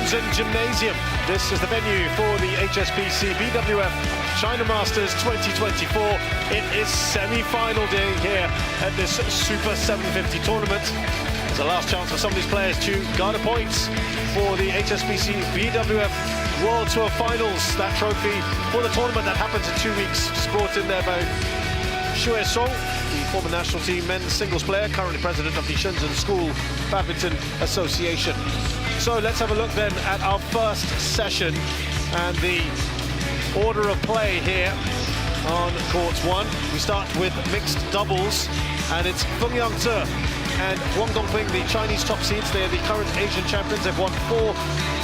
Chen Gymnasium. This is the venue for the HSBC BWF China Masters 2024. It is semi-final day here at this Super 750 tournament. It's the last chance for some of these players to garner points for the HSBC BWF World Tour Finals. That trophy for the tournament that happens in 2 weeks, just brought in there by Song, the former national team men's singles player, currently president of the Shenzhen School Badminton Association. So let's have a look then at our first session and the order of play here on court one. We start with mixed doubles, and it's Feng and Huang, the Chinese top seeds. They are the current Asian champions. They've won 4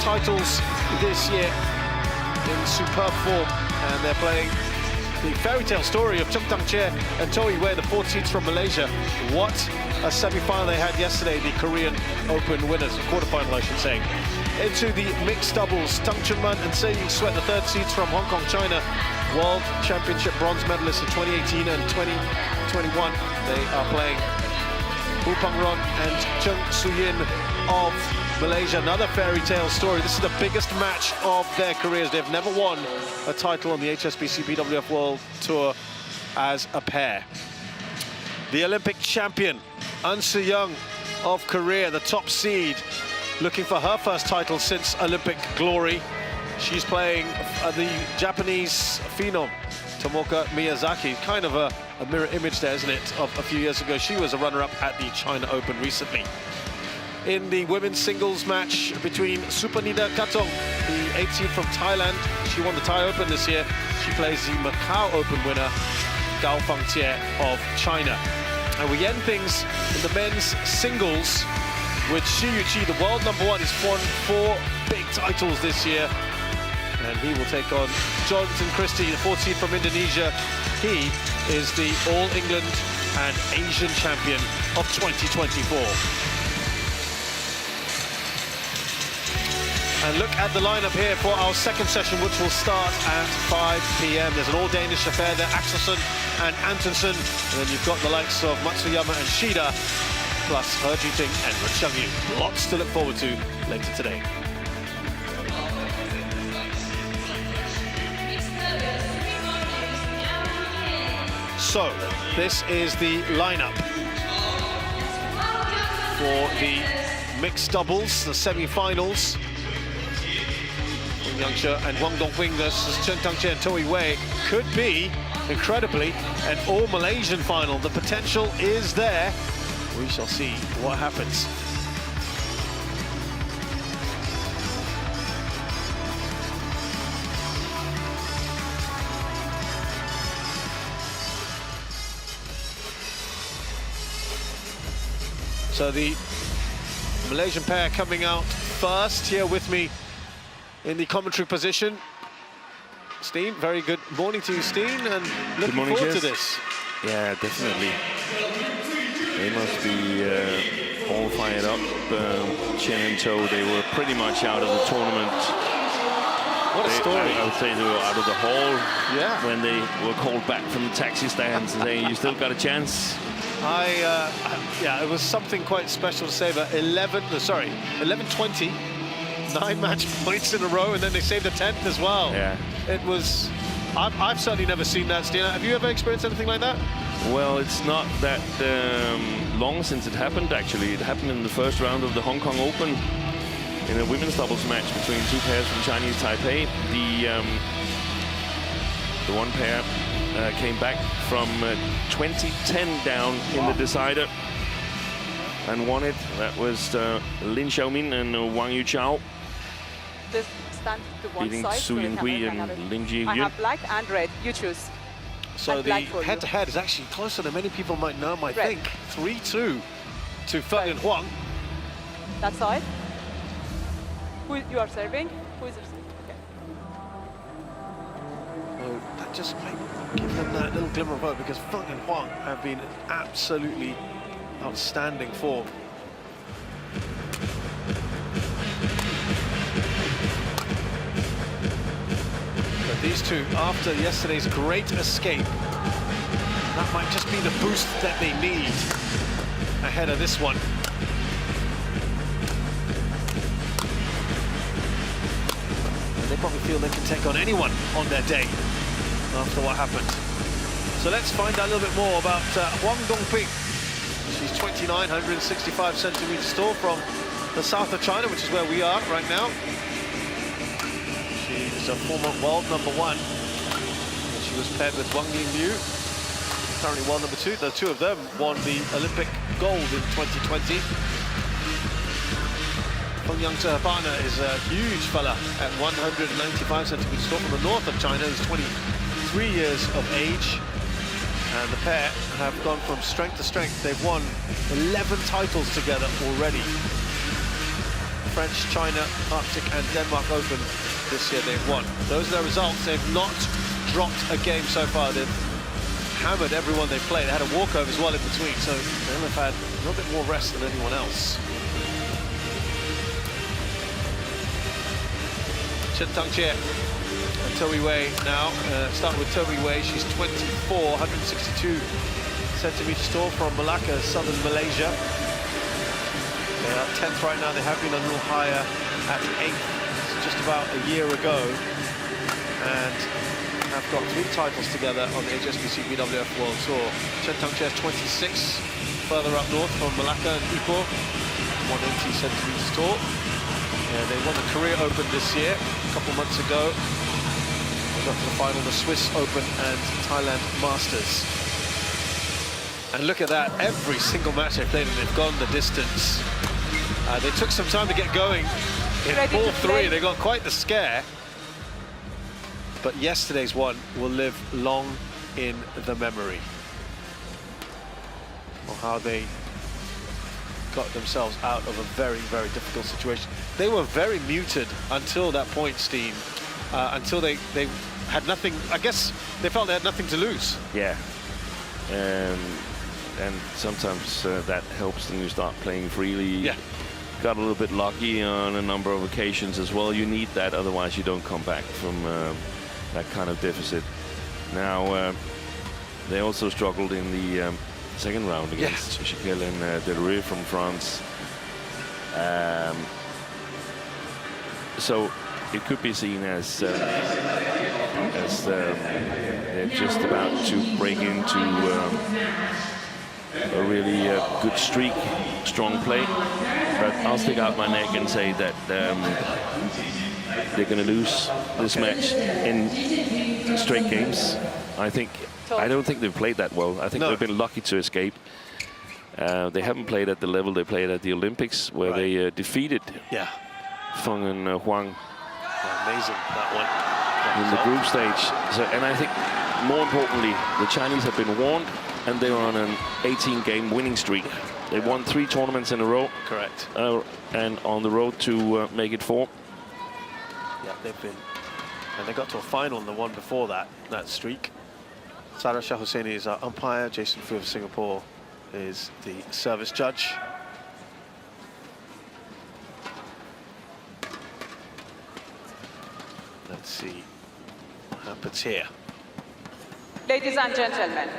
titles this year in superb form, and they're playing the fairy tale story of Chen and Toei Wei, the 4th seeds from Malaysia. What a semi-final they had yesterday, the Korean Open winners, quarterfinal I should say. Into the mixed doubles, Sudirman and Sui, the 3rd seeds from Hong Kong, China, World Championship bronze medalists in 2018 and 2021. They are playing Ron and Chen Suyin of Malaysia. Another fairy tale story. This is the biggest match of their careers. They've never won a title on the HSBC BWF World Tour as a pair. The Olympic champion, Young of Korea, the top seed, looking for her first title since Olympic glory. She's playing the Japanese phenom, Tomoka Miyazaki. Kind of a mirror image there, isn't it, of a few years ago. She was a runner-up at the China Open recently. In the women's singles match between Supanida Katong, the 8th seed from Thailand. She won the Thai Open this year. She plays the Macau Open winner, Gao Fangtie of China. And we end things in the men's singles with Xu Yuqi, the world #1. He's won 4 big titles this year. And he will take on Jonathan Christie, the 4th seed from Indonesia. He is the All England and Asian champion of 2024. And look at the lineup here for our second session, which will start at 5 p.m. There's an all-Danish affair there, Axelsen and Antonsen. And then you've got the likes of Matsuyama and Shida, plus He Jiting and Ren Xiangyu. Lots to look forward to later today. So, this is the lineup for the mixed doubles, the semi-finals. Yangshe and Wang Dongping versus Chen Tangche and Toei Wei could be, incredibly, an all-Malaysian final. The potential is there. We shall see what happens. So the Malaysian pair coming out first here with me in the commentary position. Steen, very good morning to you, Steen, and looking morning, forward to Jess. this. Yeah, definitely. They must be all fired up. Chen and To, they were pretty much out of the tournament. What a story. I would say they were out of the hall when they were called back from the taxi stands and saying, you still got a chance. Yeah, it was something quite special to say, but 11-20, 9 match points in a row, and then they saved the 10th as well. Yeah. It was, I've certainly never seen that, Steen. Have you ever experienced anything like that? Well, it's not that long since it happened, actually. It happened in the first round of the Hong Kong Open in a women's doubles match between two pairs from Chinese Taipei. The one pair came back from 20-10 down in the decider and won it. That was Lin Xiaomin and Wang Yuchao. Just stand to one beating side. Su Yinghui and Ling Jiyun. I have black and red. You choose. So the head-to-head is actually closer than many people might know, I think. 3-2 to Feng and Huang. That side. Who you are serving? Who is serving? Okay. Oh, that just might give them that little glimmer of hope, because Feng and Huang have been in absolutely outstanding form. But these two, after yesterday's great escape, that might just be the boost that they need ahead of this one. And they probably feel they can take on anyone on their day after what happened. So let's find out a little bit more about Huang Dongping. She's 29, 165 centimeters tall, from the south of China, which is where we are right now. She's a former world #1. And she was paired with Wang Yingyu, currently world #2. The two of them won the Olympic gold in 2020. Feng Yang's partner is a huge fella at 195 centimeters tall, from the north of China. He's 23 years of age. And the pair have gone from strength to strength. They've won 11 titles together already. French, China, Arctic and Denmark Open this year they've won. Those are their results. They've not dropped a game so far. They've hammered everyone they've played. They had a walkover as well in between, so they'll have had a little bit more rest than anyone else. Chen Tangxie and Toby Wei now. Start with Toby Wei. She's 24, 162 centimeters tall, from Malacca, southern Malaysia. They are 10th right now. They have been a little higher at 8th just about a year ago, and have got 3 titles together on the HSBC BWF World Tour. Chen Tangxie is 26, further up north from Malacca and Ipoh, 180 centimeters tall. They won the Korea Open this year, a couple months ago. They got to the final of the Swiss Open and Thailand Masters. And look at that, every single match they've played, and they've gone the distance. They took some time to get going in ball 3. They got quite the scare. But yesterday's one will live long in the memory of how they got themselves out of a very, very difficult situation. They were very muted until that point, Steen, until they had nothing. I guess they felt they had nothing to lose. Yeah. And sometimes that helps when you start playing freely. Yeah. Got a little bit lucky on a number of occasions as well. You need that, otherwise you don't come back from that kind of deficit. Now, they also struggled in the second round against Chiquel and Delray from France. So it could be seen as they're just about to break into a really good streak, strong play. But I'll stick out my neck and say that they're going to lose this match in straight games. I don't think they've played that well. I think they've been lucky to escape. They haven't played at the level they played at the Olympics, where they defeated Feng and Huang. Amazing, that one. In the group stage. So, and I think, more importantly, the Chinese have been warned, and they are on an 18-game winning streak. They won 3 tournaments in a row. Correct. And on the road to make it 4. Yeah, they've been And they got to a final in the one before that streak. Sarah Shah Hosseini is our umpire. Jason Fu of Singapore is the service judge. Let's see what happens here. Ladies and gentlemen,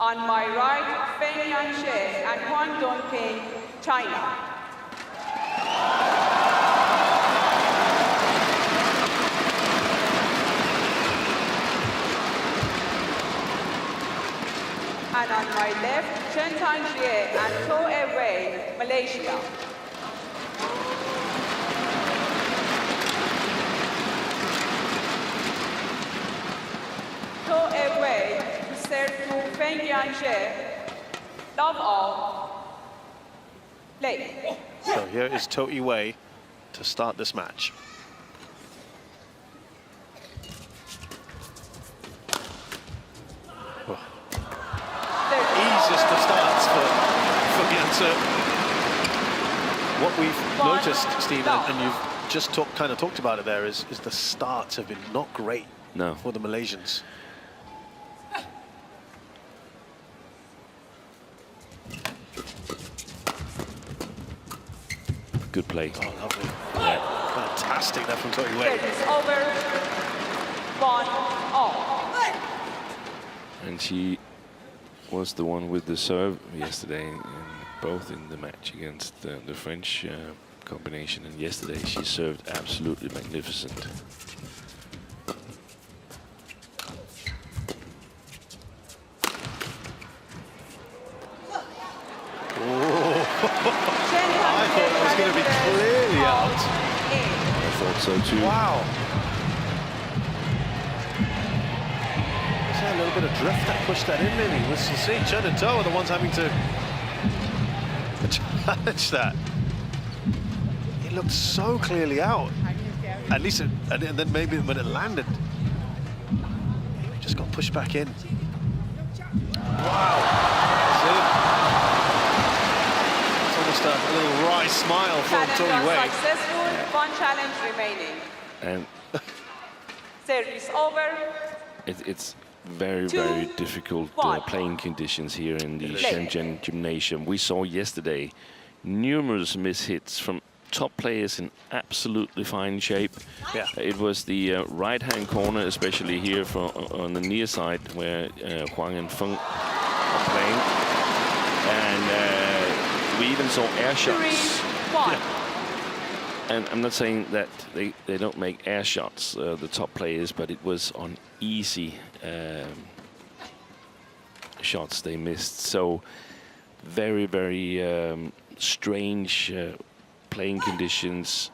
on my right, Feng and Huang Dongping, China. And on my left, Chen and To Malaysia. To serve to Feng love all, play. So here is To Wei to start this match. Easiest of starts for Gyantse. What we've noticed, Steve, and you've just kind of talked about it there, is the starts have been not great for the Malaysians. Good play. Oh, lovely. Yeah. Fantastic there from To Wei. It's over. 1-all. And she was the one with the serve yesterday, both in the match against the French combination, and yesterday she served absolutely magnificent. I thought it was going to be clearly out. I thought so too. Wow. Is there a little bit of drift that pushed that in, maybe? We'll see. Chen and To are the ones having to challenge that. It looked so clearly out. At least, and then maybe when it landed, it just got pushed back in. Wow. A little wry smile from To Wei. Successful, one challenge remaining. And service over. It's very, very difficult playing conditions here in the Shenzhen gymnasium. We saw yesterday numerous mishits from top players in absolutely fine shape. Yeah. It was the right-hand corner, especially here on the near side, where Huang and Feng are playing. And we even saw air shots. And I'm not saying that they don't make air shots, the top players, but it was on easy shots they missed. So very, very strange playing conditions.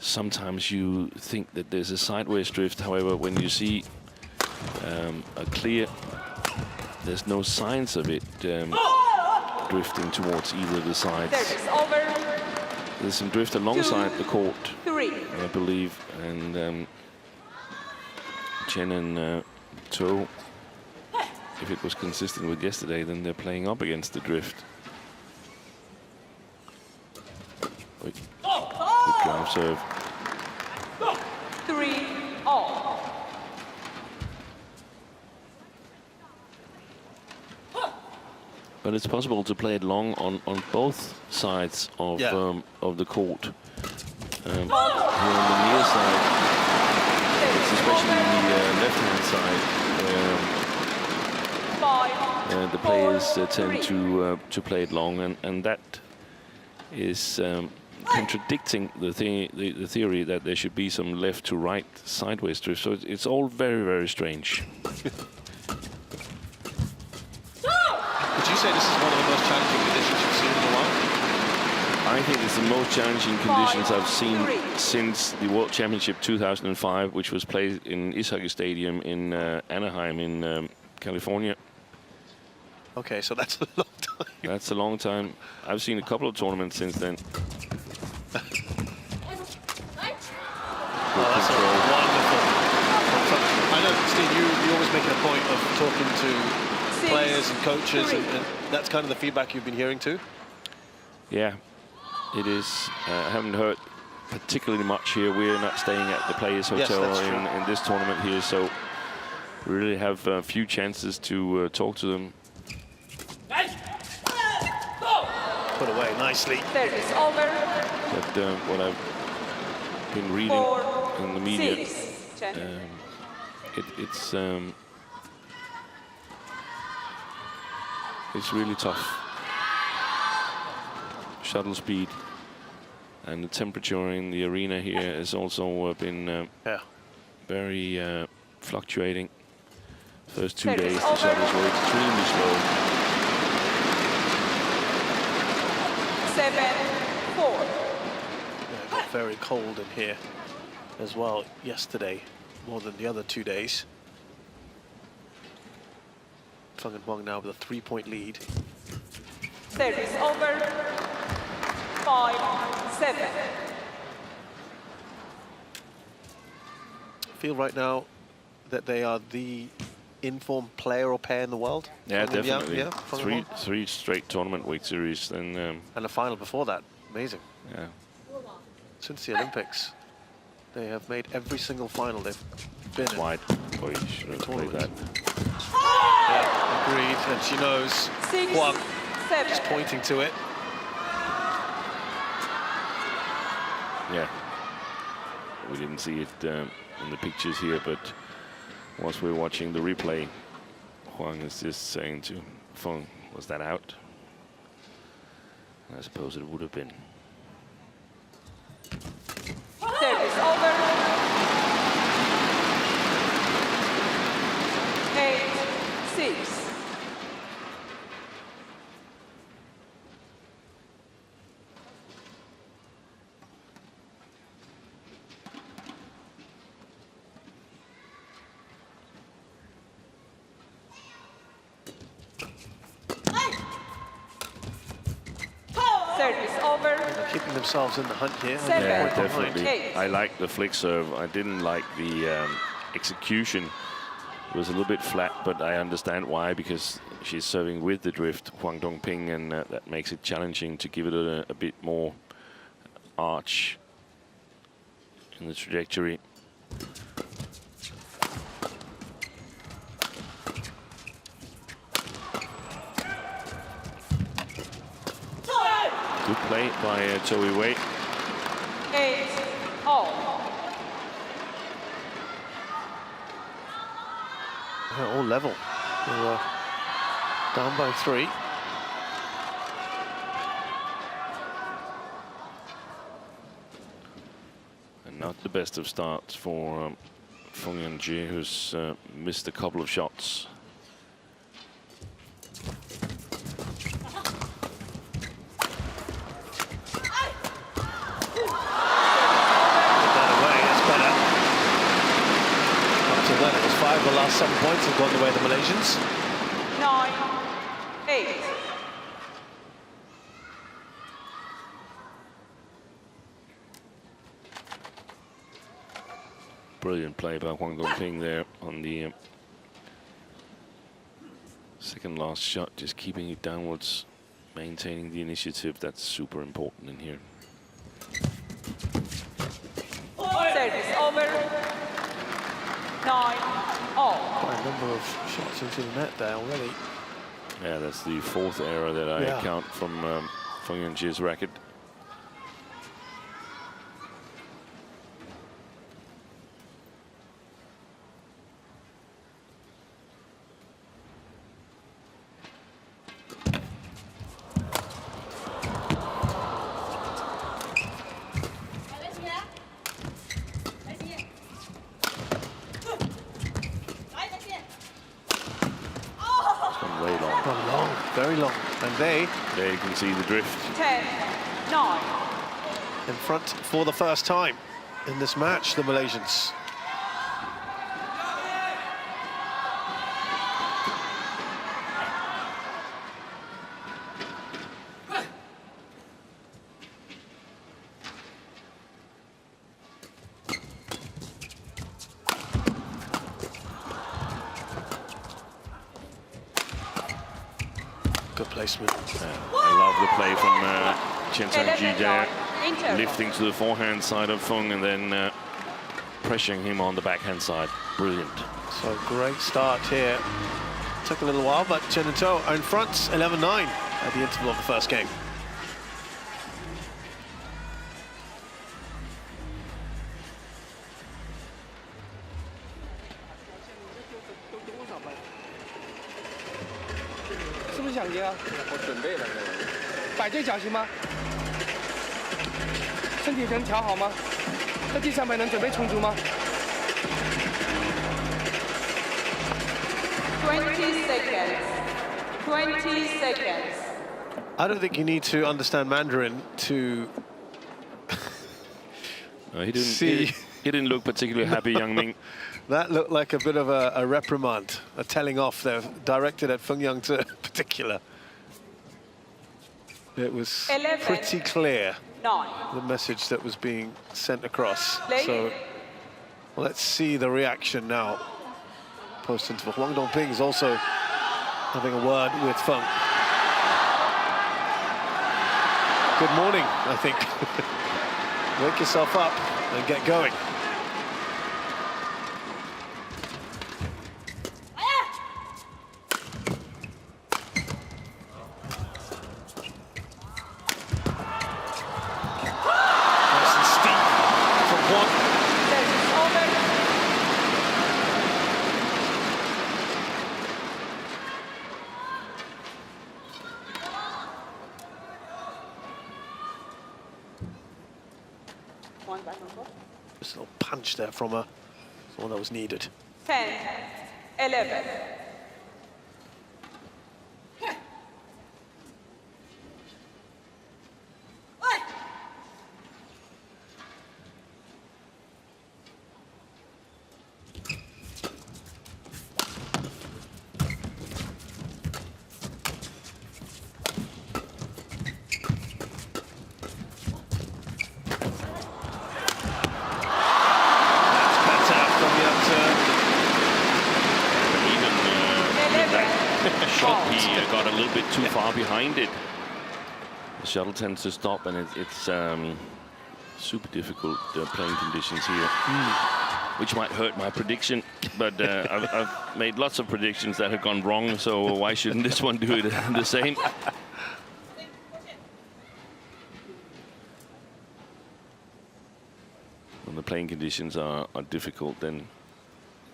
Sometimes you think that there's a sideways drift. However, when you see a clear, there's no signs of it drifting towards either of the sides. There's some drift alongside the court, I believe, and Chen and To, if it was consistent with yesterday, then they're playing up against the drift. Good drive serve. 3-all. But it's possible to play it long on both sides of the court. Here on the near side, it's especially the left-hand side, where the players tend to play it long, and that is contradicting the theory that there should be some left to right sideways drift. So it's all very, very strange. Would you say this is one of the most challenging conditions you've seen in a while? I think it's the most challenging conditions I've seen since the World Championship 2005, which was played in Ice Hockey Stadium in Anaheim in California. Okay, so that's a long time. That's a long time. I've seen a couple of tournaments since then. That's wonderful. I know, Steve, you always make it a point of talking to players and coaches, and that's kind of the feedback you've been hearing too? Yeah, it is. I haven't heard particularly much here. We're not staying at the Players Hotel in this tournament here, so we really have a few chances to talk to them. Put away nicely. Service over. But what I've been reading in the media, it's really tough. Shuttle speed and the temperature in the arena here has also been very fluctuating. First 2 days, the shuttles were extremely slow. 7-4. It got very cold in here as well yesterday, more than the other 2 days. Feng and Huang now with a 3-point lead. Service over. 5-7. Feel right now that they are the informed player or pair in the world. Yeah, definitely. Yeah, three straight tournament week series, and a final before that. Amazing. Yeah. Since the Olympics, they have made every single final they've been in. Wide. Oh, you should have played that. Yeah, agreed. And she knows. Huang just pointing to it. Yeah. We didn't see it in the pictures here, but once we're watching the replay, Huang is just saying to Feng, was that out? I suppose it would have been. Service over. 8-6. Service over. They're keeping themselves in the hunt here. Yeah, Seven. definitely. Eight. I like the flick serve. I didn't like the execution. It was a little bit flat, but I understand why, because she's serving with the drift, Huang Dongping, and that makes it challenging to give it a bit more arch in the trajectory. Good play by Zoe Wei. 8-all. All level. They were down by 3. And not the best of starts for Feng Yanjie, who's missed a couple of shots. The last 7 points have gone the way of the Malaysians. 9-8. Brilliant play by Huang Dongping there on the second last shot, just keeping it downwards, maintaining the initiative. That's super important in here. Service over. 9-all. Quite a number of shots into the net there already. Yeah, that's the 4th error that I count from Feng Yanjie's racket. Very long, and there you can see the drift. 10-9. In front for the first time in this match, the Malaysians. Good placement. I love the play from Chen there. Interval. lifting to the forehand side of Feng and then pressuring him on the backhand side. Brilliant. So great start here. Took a little while, but Chen and To are in front, 11-9 at the interval of the first game. I don't think you need to understand Mandarin to He didn't. see. He didn't look particularly happy, Yang Ming. That looked like a bit of a reprimand, a telling off there, directed at Feng Yang in particular. It was 11, pretty clear, 9. the message that was being sent across. Play. So let's see the reaction now. Post-interval. Huang Dongping is also having a word with Feng. Good morning, I think. Wake yourself up and get going. Nice and steep from Huang. One back and forth. Just a little punch there from her. Someone that was needed. 10, 11. He got a little bit too far behind it. The shuttle tends to stop, and it's super difficult playing conditions here, which might hurt my prediction. But I've made lots of predictions that have gone wrong, so why shouldn't this one do it the same? When the playing conditions are difficult, then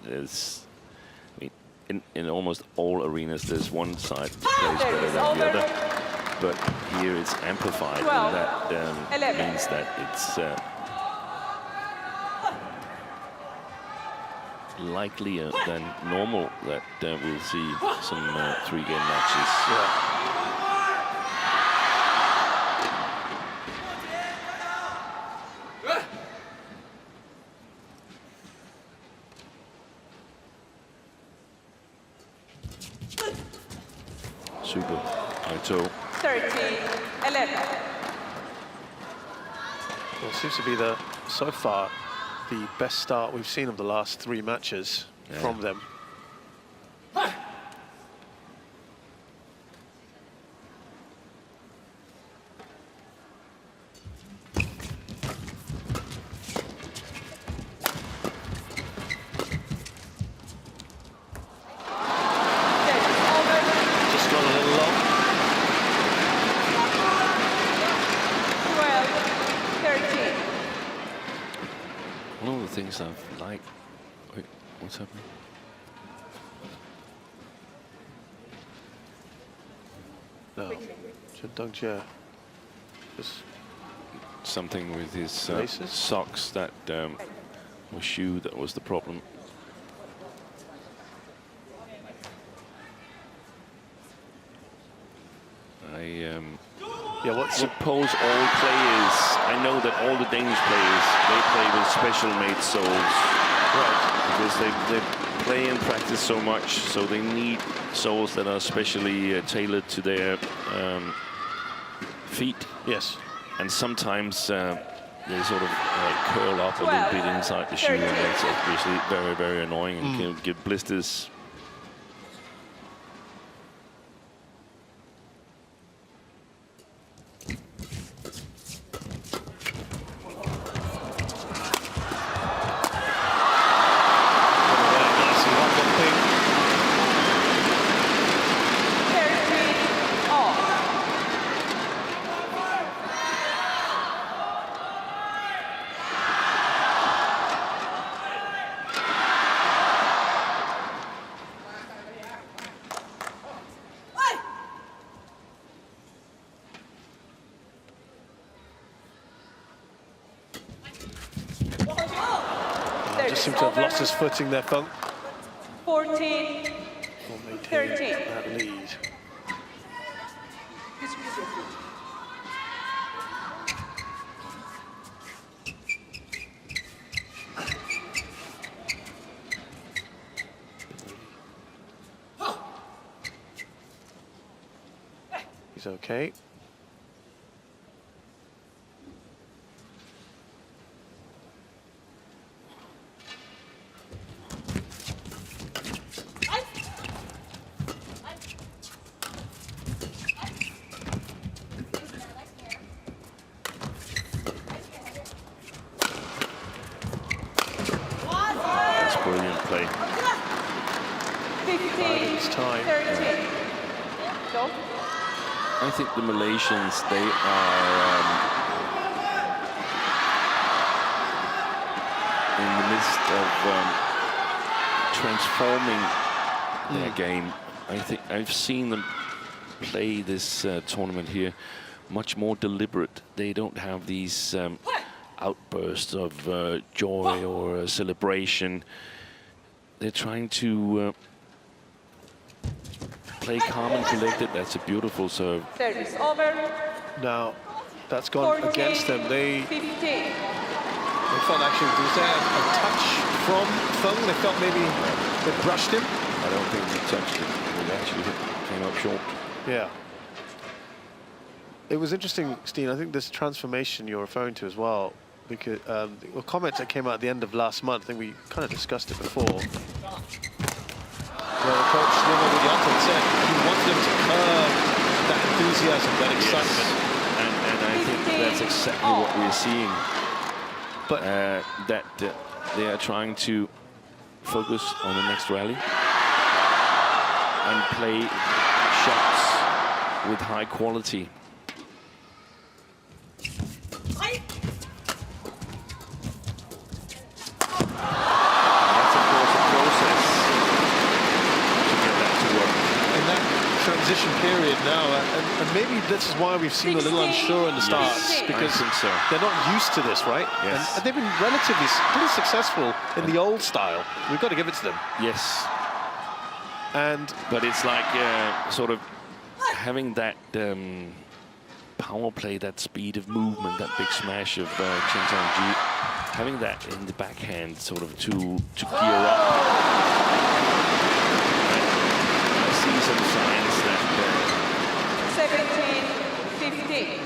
there's, in almost all arenas, there's one side that plays better than the other. But here it's amplified, 12, and that means that it's likelier than normal that we'll see some 3-game matches. Yeah. Super. So 13, 11. Well, it seems to be so far the best start we've seen of the last 3 matches from them. Just gone a little long. 12, 13. one of the things I've liked. Wait, what's happening? No, Chen Dongjie. Just Something with his Laces? socks that or shoe that was the problem. yeah, what's Suppose all players, I know that all the Danish players, they play with special made soles. right? Because they play and practice so much, so they need soles that are specially tailored to their feet. Yes. And sometimes they sort of curl up a little bit inside the shoe, and that's obviously very, very annoying and can give blisters. just seemed to have lost his footing there, Feng. 14, 13. That lead. He's okay. That's brilliant play. 15, It's time. 13. Go. I think the Malaysians, they are in the midst of transforming their game. I think I've seen them play this tournament here much more deliberate. They don't have these outbursts of joy or celebration. They're trying to play calm and collected. That's a beautiful serve. Service over. Now, that's gone 14, against them. They 15. felt actually, was there a touch from Feng? They felt maybe they brushed him? I don't think he touched it. It actually came up short. Yeah. It was interesting, Steen, I think this transformation you're referring to as well, because well, comments that came out at the end of last month, I think we kind of discussed it before, where Coach Widianto said he wanted them to curb that enthusiasm, that excitement. Yes. And I think that's exactly what we're seeing. But that they are trying to focus on the next rally and play shots with high quality. transition period now, and maybe this is why we've seen a little unsure in the starts, because I think so. They're not used to this, right? Yes. And they've been relatively pretty successful in the old style. We've got to give it to them. Yes. But it's like sort of having that power play, that speed of movement, that big smash of Chen, having that in the backhand, sort of to gear up. I see some signs that 17, 15.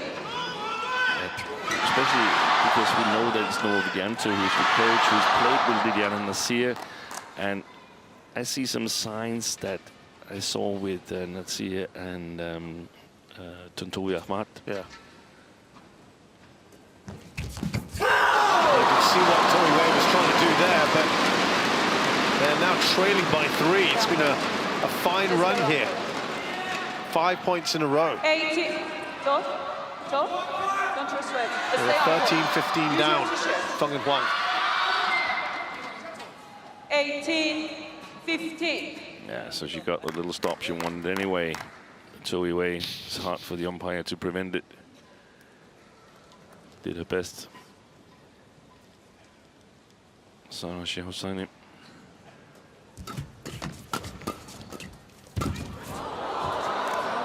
Especially because we know that it's Noah Widianto who's the coach, who's played with Liliana Nasir, and I see some signs that I saw with Nasir and Tontowi Ahmad. Yeah. You can see what Tontowi Ahmad was trying to do there, but they're now trailing by 3. It's been a fine run here. 5 points in a row. 18. Don't sweat. They're 13-15 down, Feng and Huang. 18, 15. Yeah, so she got the little stop she wanted anyway. Tontowi, it's hard for the umpire to prevent it. Did her best. Sarah Hosseini.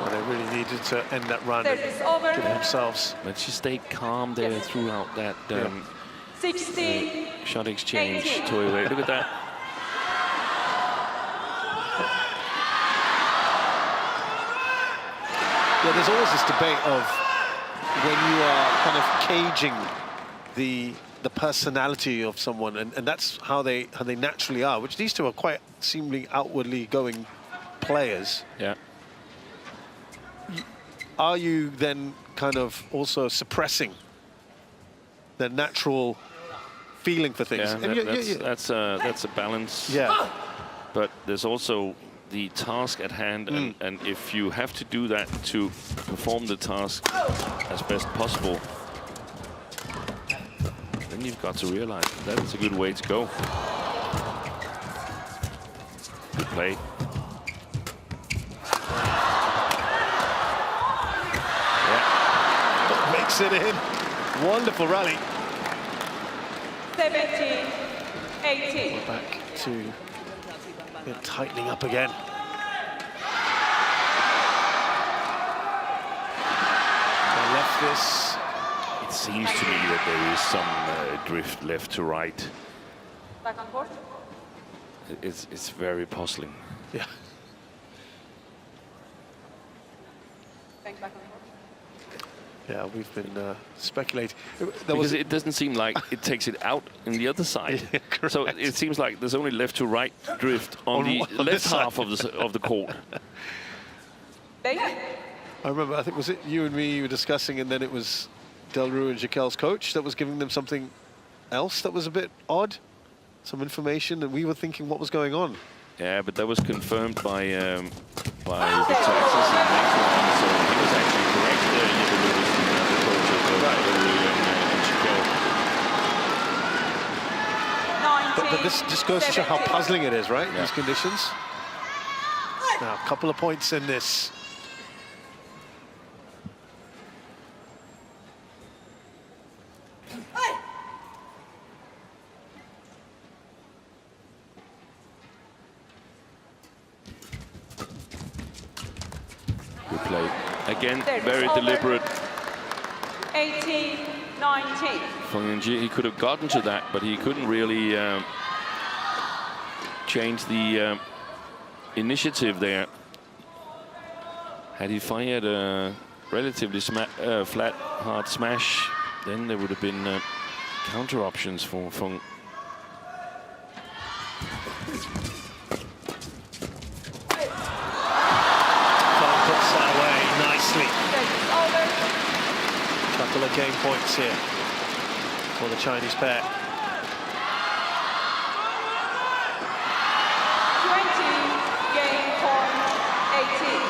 They really needed to end that run and give themselves. But she stayed calm there throughout that 16, shot exchange. 18. Tontowi, look at that. Yeah, there's always this debate of when you are kind of caging the personality of someone, and that's how they naturally are, which these two are quite seemingly outwardly going players. Yeah. Are you then kind of also suppressing the natural feeling for things? Yeah, that's a balance. Yeah. But there's also the task at hand, and if you have to do that to perform the task as best possible, then you've got to realize that's a good way to go. Good play. Makes it in. Wonderful rally. 17, 18. Back to it tightening up again. They left this. It seems to me that there is some drift left to right. Back and forth. It's very puzzling. Yeah. Feng back and forth. Yeah, we've been speculating. Because it doesn't seem like it takes it out in the other side. Yeah, so it seems like there's only left to right drift on the left half of the court. Feng. I remember, I think, was it you and me you were discussing, and then it was Delru and Jaquel's coach that was giving them something else that was a bit odd? Some information, and we were thinking what was going on. Yeah, but that was confirmed by the Texas in the next round, so he was actually correct there in the coach of Delru and Jaquel. 19. But this just goes to show how 17. puzzling it is, right? Yeah. These conditions. Now, a couple of points in this. Good play. Again, There, very over. deliberate. 18, 19. Feng, he could have gotten to that, but he couldn't really change the initiative there. Had he fired a relatively flat, hard smash, then there would have been counter options for Feng. Puts that away nicely. Over. Couple of game points here for the Chinese pair. 20, game point, 18.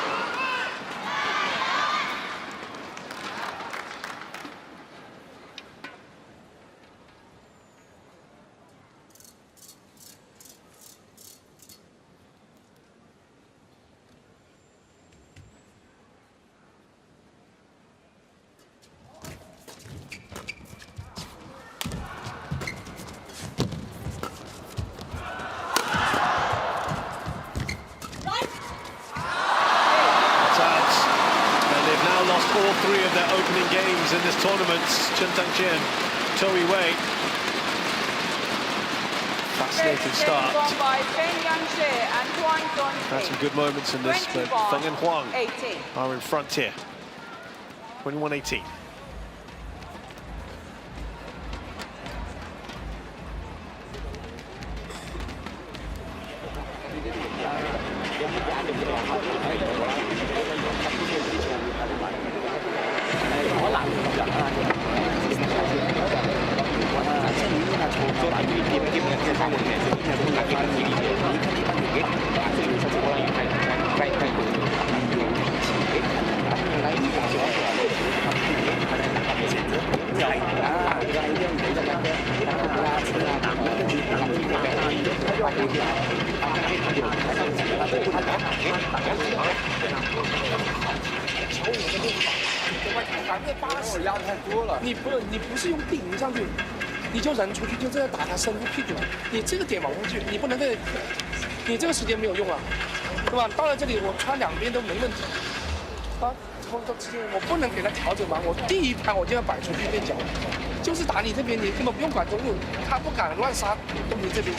All three of their opening games in this tournament. Chen, Toei Wei. Fascinating start. Won by Feng and Huang. Had some good moments in this, but Feng and Huang 18. are in front here. 21-18.你不是用顶上去，你就人出去，就这样打他身后屁股，你这个点往上去，你不能在，你这个时间没有用啊，对吧？到了这里我穿两边都没问题，啊，我不能给他调整嘛，我第一盘我就要摆出去垫脚，就是打你这边，你根本不用管中路，他不敢乱杀东平这边，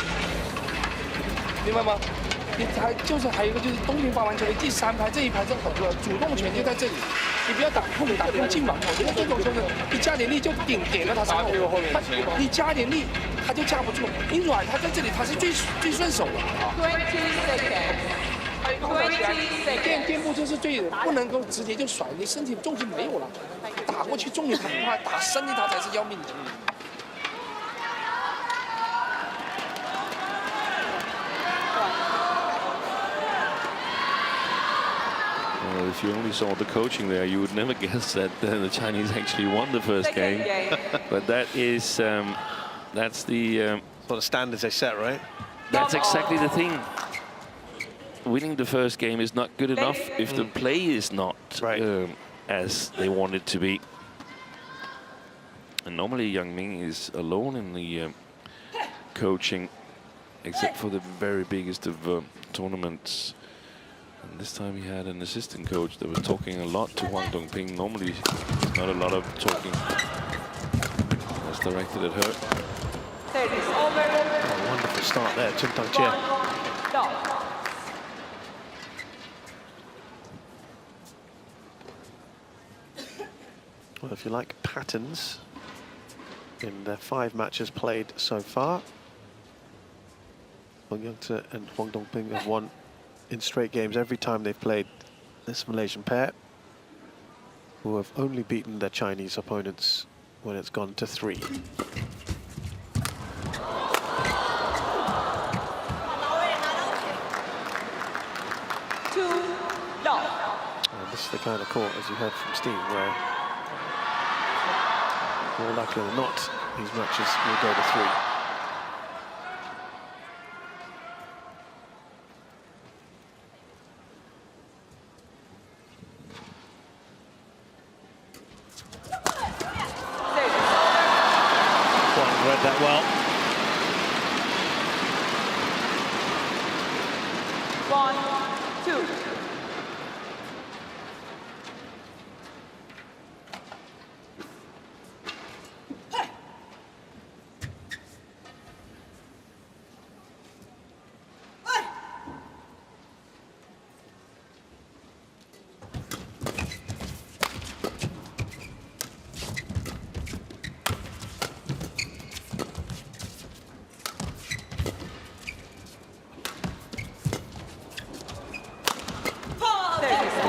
明白吗？你还还有一个就是东平发完球的第三排这一排是很多主动权就在这里。你不要打后面打不进嘛，我觉得这种就是你加点力就点了他身后，你加点力他就架不住，你软他在这里他是最顺手的。垫步就是最不能够直接就甩，你身体重心没有了，打过去重力很快，打深的他才是要命的。Well, if you only saw the coaching there, you would never guess that the Chinese actually won the first game. But that is, that's the... sort of standards they set, right? That's exactly the thing. Winning the first game is not good enough if the play is not as they want it to be. And normally Yang Ming is alone in the coaching except for the very biggest of tournaments. And this time he had an assistant coach that was talking a lot to Huang Dongping. Normally, not a lot of talking. That's directed at her. Service over. Oh, wonderful start there, Chen Tang-Jie. Well, if you like patterns in the 5 matches played so far, Wang Yangtze and Huang Dongping have won in straight games every time they've played this Malaysian pair, who have only beaten their Chinese opponents when it's gone to 3. And this is the kind of court, as you heard from Steve, where more likely than not, these matches will go to 3. Huang read that well. 1, 2.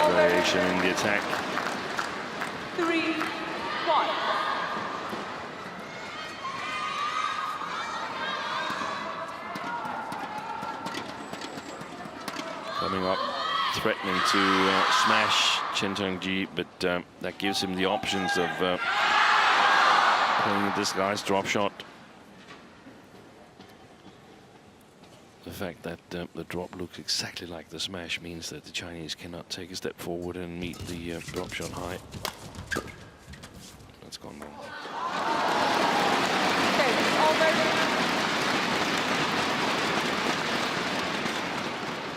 Variation in the attack. 3, 1. Coming up, threatening to smash Chen Tang-Jie, but that gives him the options of playing this guy's drop shot. The fact that the drop looks exactly like the smash means that the Chinese cannot take a step forward and meet the drop shot high. That's gone wrong. Over.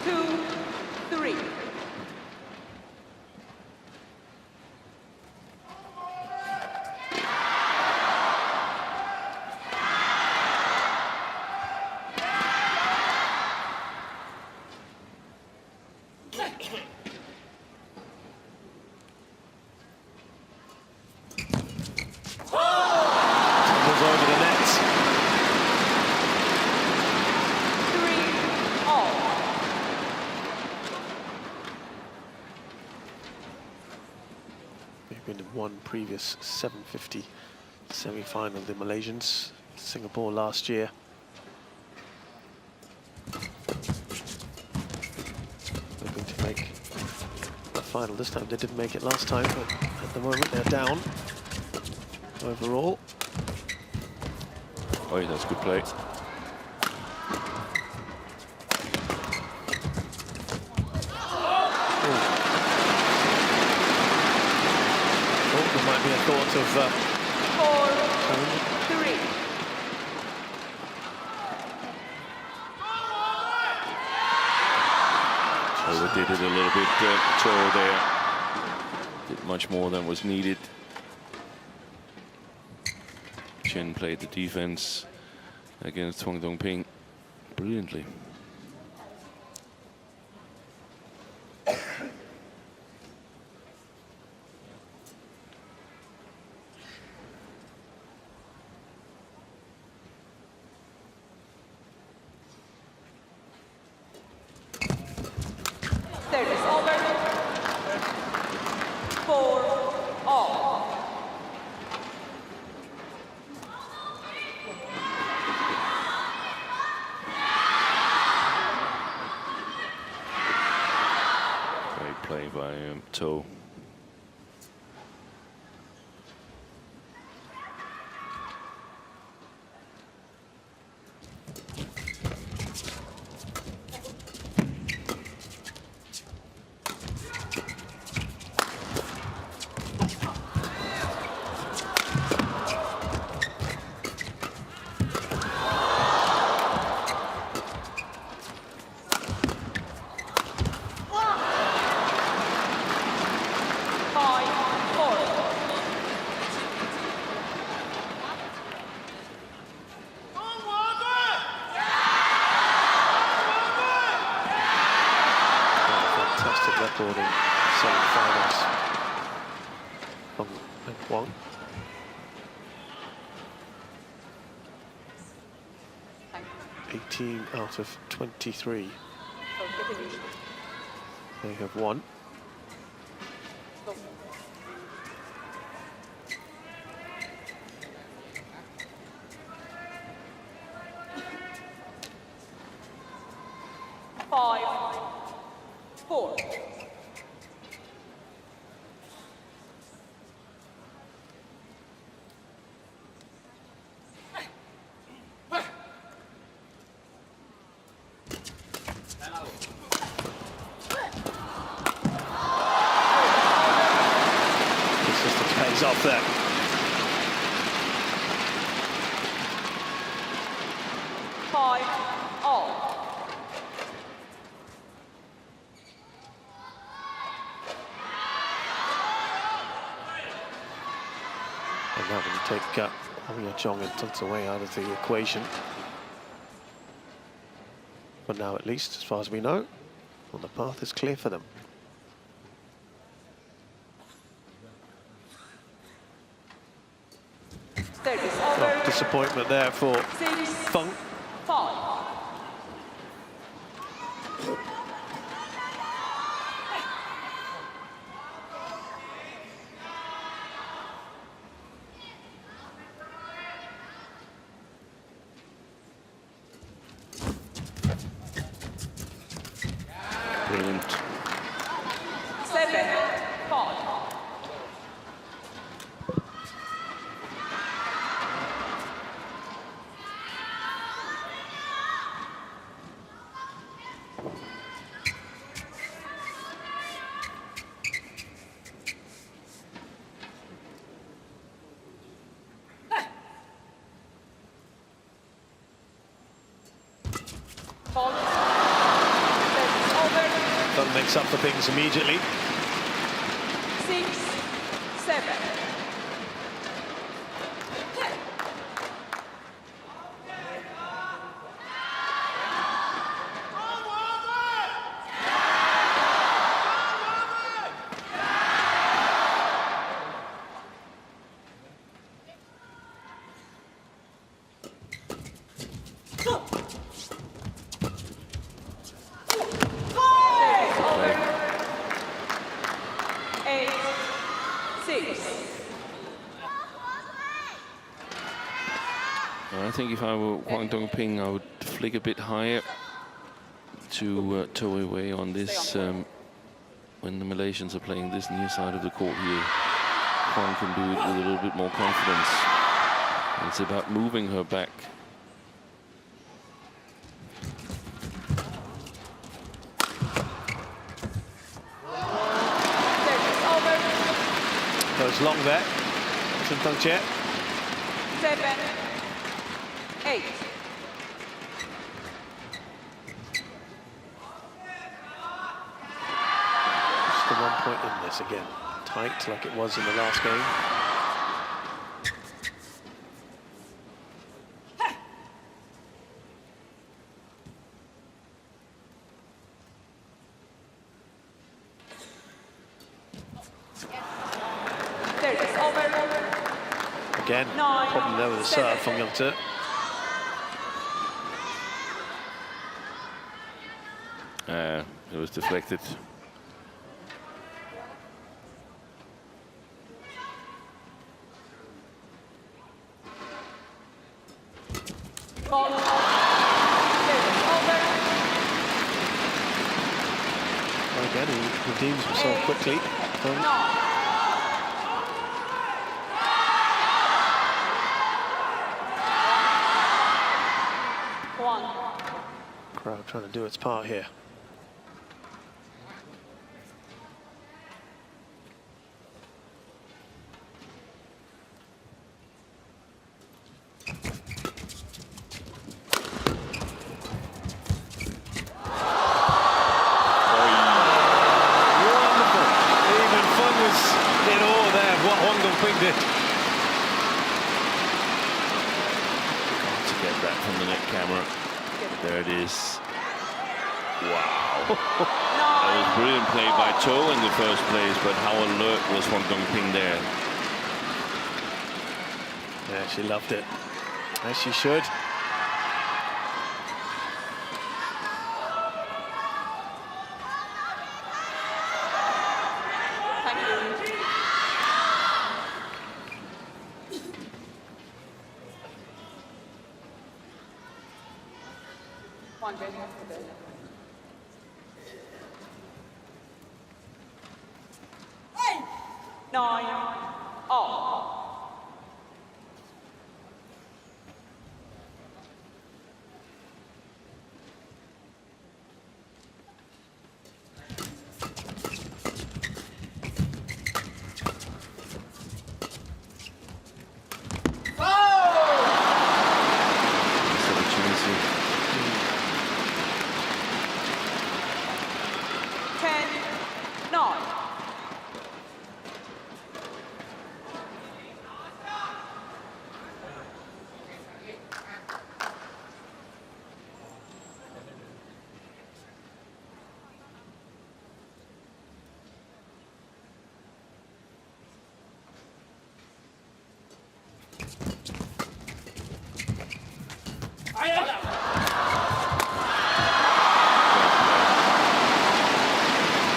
2, 3. Over the net. 3 all. They've been in one previous 750 semi-final, the Malaysians, Singapore last year. Hoping to make the final this time. They didn't make it last time, but at the moment they're down overall. Oh, yeah, that's good play. There might be a thought of 4, 3. Overdid it a little bit tall there. Did much more than was needed. Chen played the defense against Huang Dongping brilliantly. Service over. 4 all. Great play by To. recording semi-finals. Feng and Huang. Thank you. 18 out of 23. So get it easy. They have won. Go. Five, 4. This just pays off there. Five, all. And that will take Huang and Chen away out of the equation. But now, at least, as far as we know, well, the path is clear for them. Service over. Disappointment there for 6, Feng. 5. Brilliant. 7, 5. Feng makes up for things immediately. 6, 7. I think if I were Huang Dongping, I would flick a bit higher to tow away on this. When the Malaysians are playing this near side of the court here, Huang can do it with a little bit more confidence. It's about moving her back. Goes long there. Chen Tongqie. 7, 8. Just the 1 point in this again. Tight like it was in the last game. Again, problem there with the serve from Youngte. It was deflected. Again, he redeems himself quickly. Crowd trying to do its part here. To get that from the net camera. There it is. Wow. That was brilliant play by To in the first place, but how alert was Huang Dongping there? Yeah, she loved it, as she should. Thank you. One good. 9 all.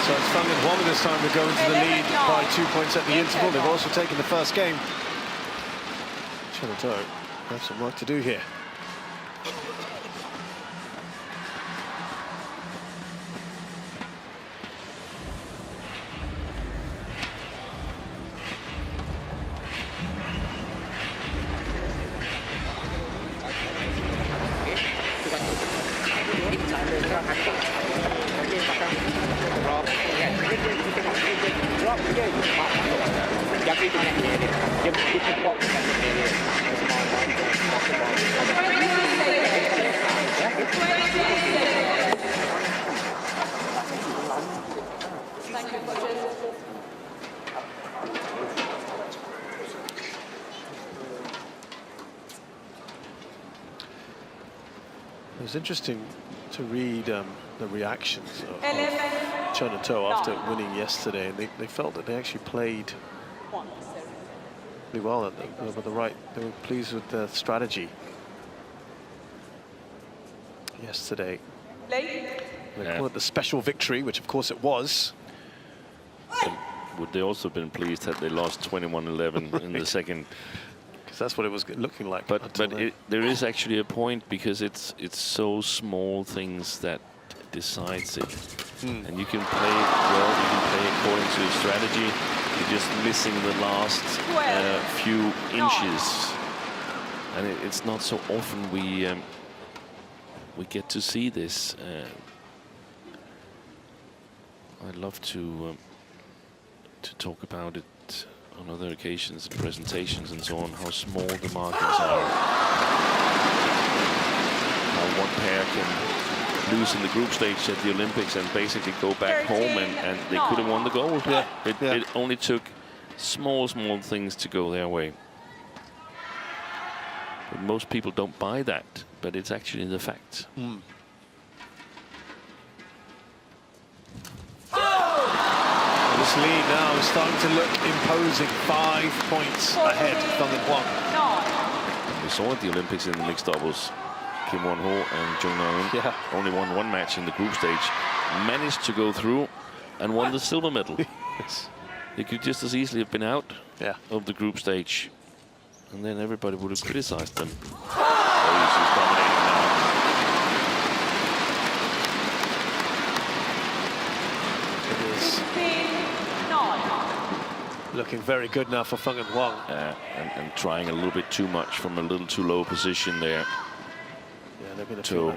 So it's Feng and Huang this time. We're going to the lead by 2 points at the interval. They've also taken the first game. Chen and To have some work to do here. It was interesting to read the reactions of Chen and To after winning yesterday, and they felt that they actually played really well. They were pleased with the strategy yesterday. They call it the special victory, which of course it was. And would they also have been pleased that they lost 21-11 in the second? Because that's what it was looking like. But there is actually a point, because it's so small things that decides it. And you can play well, you can play according to strategy. You're just missing the last few inches, and it's not so often we get to see this. I'd love to talk about it on other occasions and presentations and so on, how small the margins are, how one pair can lose in the group stage at the Olympics and basically go back home and they could have won the gold. It only took small things to go their way. But most people don't buy that, but it's actually the fact. This lead now is starting to look imposing. 5 points ahead, Feng and Huang. We saw at the Olympics in the mixed doubles, Kim Won-ho and Jung Na-eun only won one match in the group stage, managed to go through and won the silver medal. They could just as easily have been out of the group stage, and then everybody would have criticized them. She's dominating now. It is looking very good now for Feng and Huang. And trying a little bit too much from a little too low position there. They're going to.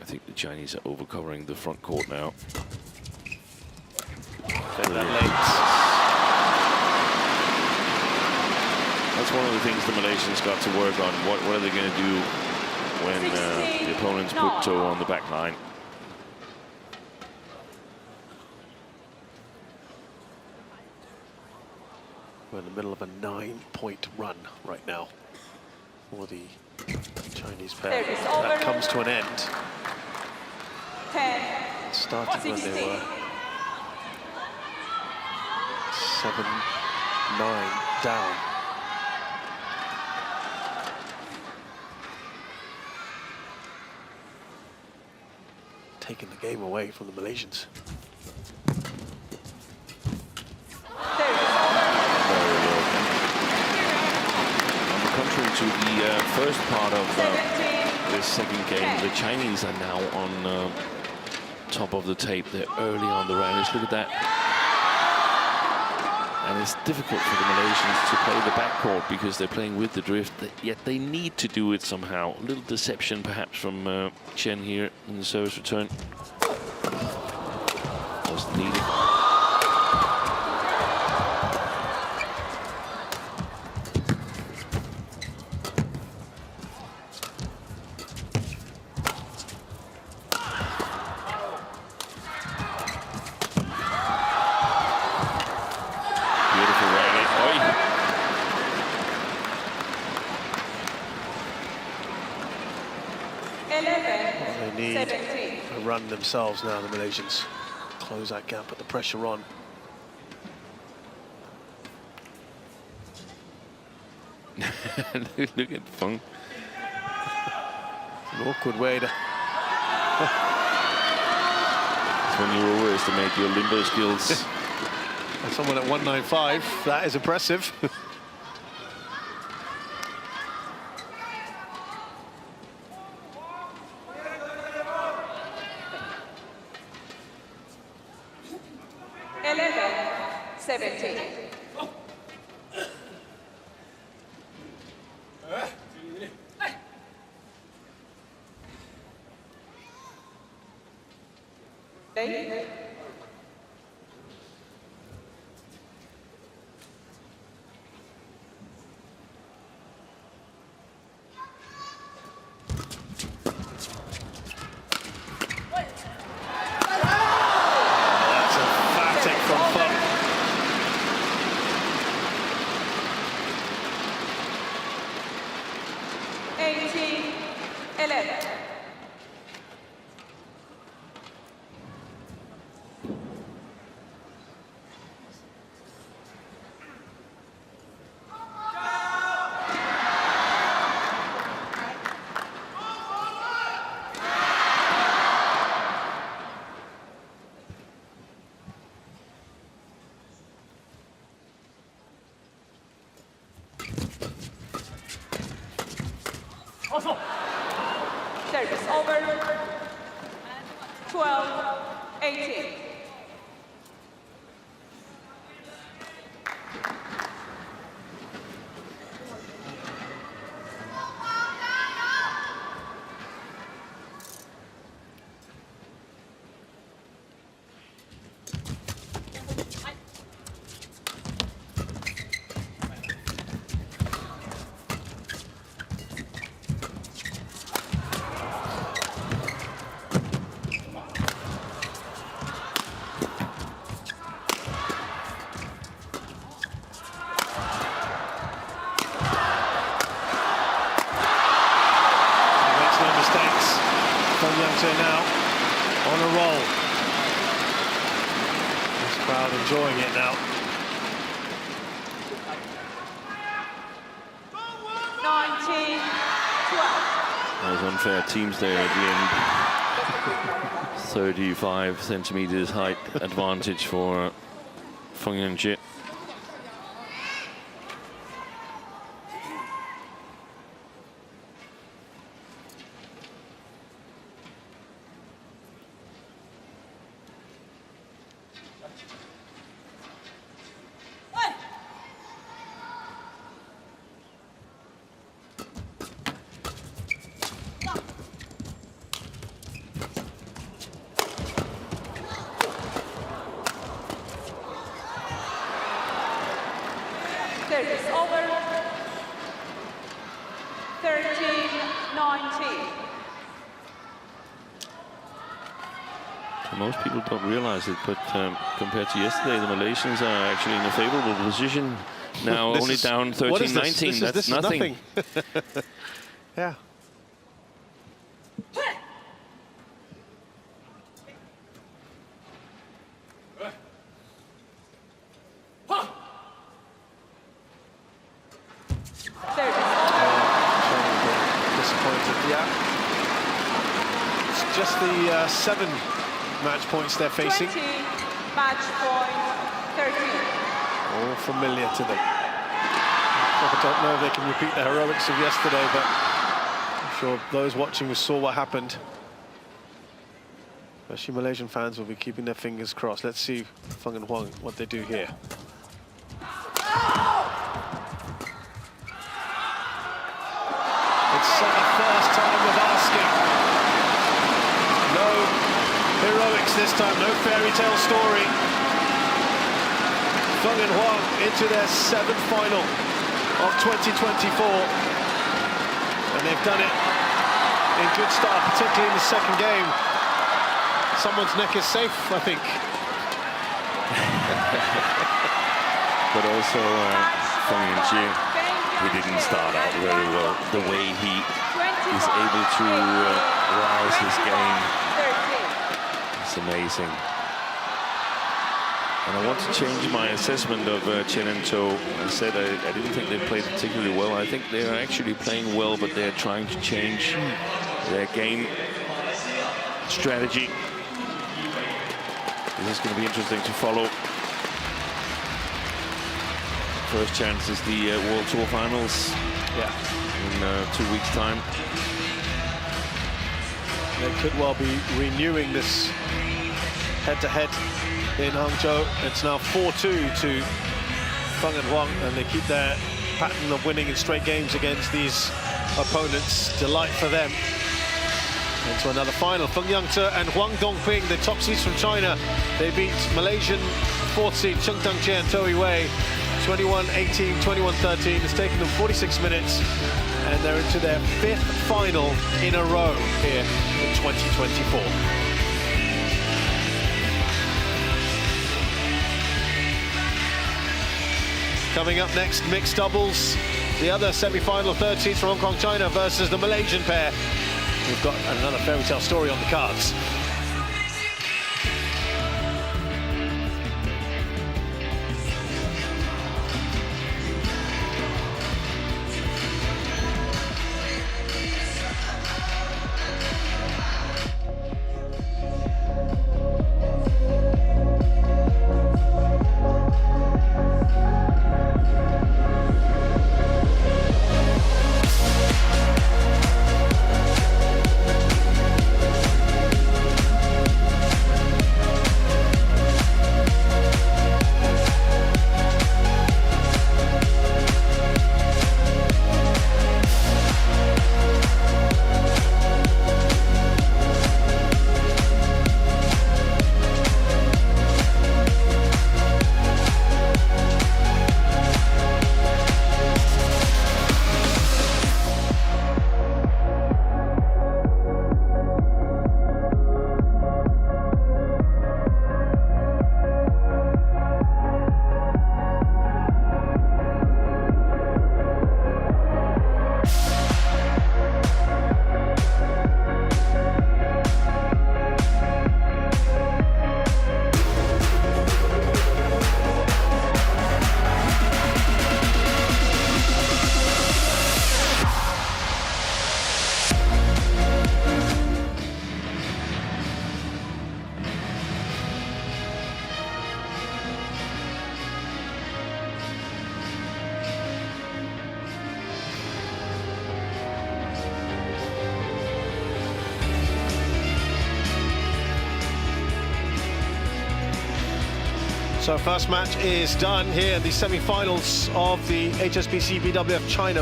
I think the Chinese are overcovering the front court now. That's one of the things the Malaysians got to work on. What are they going to do when the opponents put To on the back line? We're in the middle of a 9-point run right now for the Chinese pair. That comes to an end Started when they were 7-9 down. Taking the game away from the Malaysians. Contrary to the first part of this second game, the Chinese are now on top of the tape. They're early on the rallies. Look at that. And it's difficult for the Malaysians to play the backcourt because they're playing with the drift, yet they need to do it somehow. A little deception perhaps from Chen here in the service return. Wasn't needed. Run themselves now, the Malaysians. Close that gap, put the pressure on. Look at Feng. An awkward way to... It's when you overestimate your limbo skills. Someone at 195, that is impressive. 17. Service over. 12-18. Now on a roll. This crowd enjoying it now. 19-12. That was unfair teams there at the end. 35 centimeters height advantage for Feng and Chen. Service over. 13-19. Most people don't realize it, but compared to yesterday, the Malaysians are actually in a favorable position now, only down 13-19. That's nothing. Yeah. 30. Disappointed. Yeah. It's just the 7 match points they're facing. 20, match point 13. All familiar to them. I don't know if they can repeat the heroics of yesterday, but I'm sure those watching saw what happened. Especially Malaysian fans will be keeping their fingers crossed. Let's see Feng and Huang what they do here. It's the first time of asking. No heroics this time, no fairy tale story. Feng and Huang into their 7th final of 2024. And they've done it in good style, particularly in the 2nd game. Someone's neck is safe, I think. But also, Feng and he didn't start out very well. The way he is able to rouse his game, it's amazing. And I want to change my assessment of Chen and To. I said I didn't think they played particularly well. I think they're actually playing well, but they're trying to change their game strategy. This is going to be interesting to follow. First chance is the World Tour Finals. Yeah. In 2 weeks' time. They could well be renewing this head-to-head in Hangzhou. It's now 4-2 to Feng and Huang, and they keep their pattern of winning in straight games against these opponents. Delight for them. Into another final. Feng Yangte and Huang Dongping, the top seeds from China. They beat Malaysian 4th seed Cheng Tangche and Toei Wei 21-18, 21-13. It's taken them 46 minutes, and they're into their 5th final in a row here in 2024. Coming up next, mixed doubles. The other semi-final 3rd seeds from Hong Kong, China versus the Malaysian pair. We've got another fairy tale story on the cards. So first match is done here in the semi-finals of the HSBC BWF China